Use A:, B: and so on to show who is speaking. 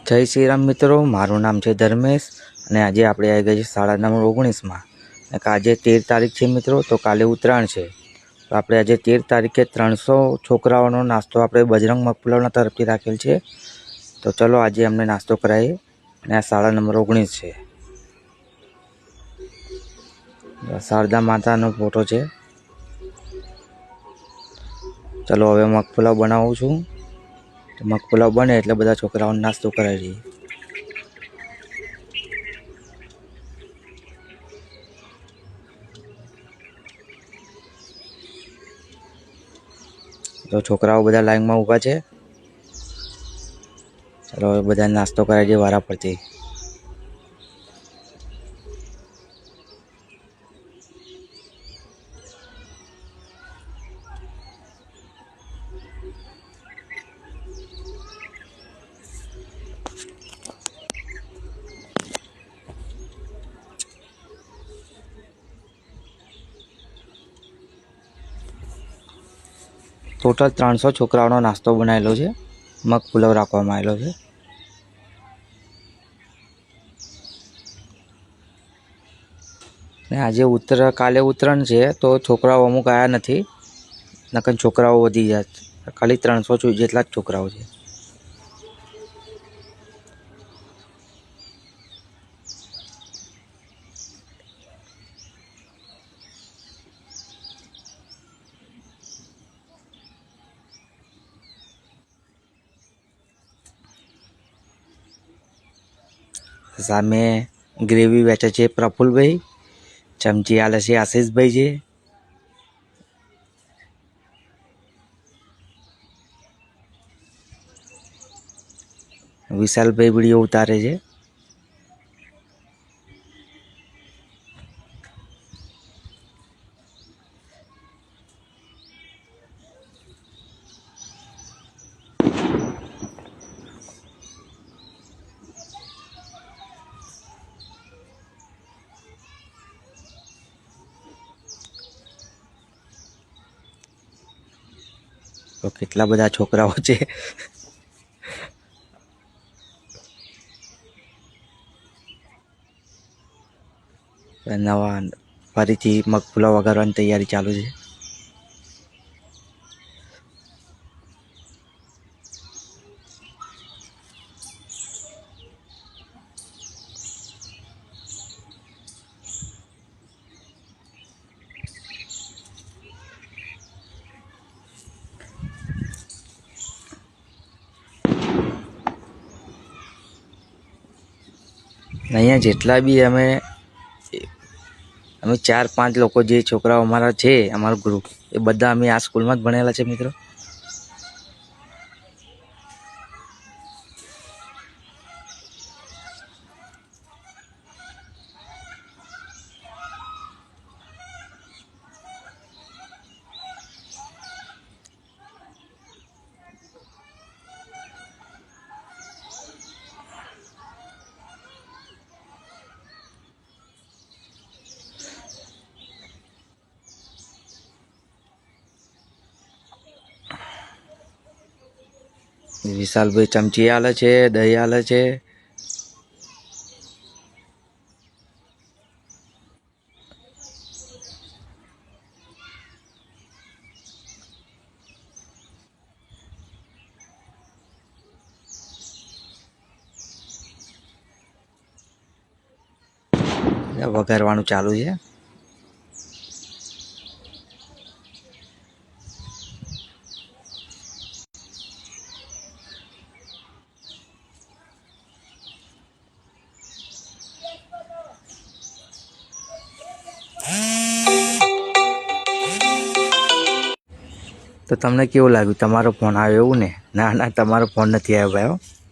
A: જય શ્રી રામ મિત્રો, મારું નામ છે ધર્મેશ અને આજે આપણે આવી ગયા છીએ શાળા નંબર 19માં. આજે 13 તારીખ છે મિત્રો, તો કાલે ઉત્તરાયણ છે. તો આપણે આજે 13 તારીખે 300 છોકરાઓનો નાસ્તો આપણે બજરંગ મગપુલાવના તરફથી રાખેલ છે. તો ચલો આજે અમને નાસ્તો કરાવીએ અને આ શાળા નંબર 19 છે. શારદા માતાનો ફોટો છે. ચલો હવે મગપુલાવ બનાવું છું. મગપુલાવ બને એટલે બધા છોકરાઓને નાસ્તો કરાવી દઈએ. તો છોકરાઓ બધા લાઈનમાં ઊભા છે. ચલો હવે બધાને નાસ્તો કરાવી દઈએ વારા પરથી. ટોટલ 300 છોકરાઓનો નાસ્તો બનાવેલો છે. મગ પુલાવ રાખવામાં આવેલો છે. ને આજે કાલે ઉત્તરાયણ છે, તો છોકરાઓ અમુક આવ્યા નથી, નકર છોકરાઓ વધી જાય. ખાલી 300 જેટલા જ છોકરાઓ છે. સામે ગ્રેવી વેચે છે પ્રફુલભાઈ, ચમચી આલે છે આશીષભાઈ છે, વિશાલભાઈ વિડીયો ઉતારે છે. તો કેટલા બધા છોકરાઓ છે. નવા ફરીથી મગપુલાવ વગાડવાની તૈયારી ચાલુ છે. અહીંયા જેટલા બી અમે 4-5 લોકો જે છોકરાઓ અમારા છે, અમારું ગ્રુપ, એ બધા અમે આ સ્કૂલમાં જ ભણેલા છે મિત્રો. વિશાલભાઈ ચમચી આલે છે, દહીં આલે છે. વઘારવાનું ચાલુ છે. તો તમને કેવું લાગ્યું? તમારો ફોન આવ્યો એવું ને? ના તમારો ફોન નથી આવ્યો ભાઈ.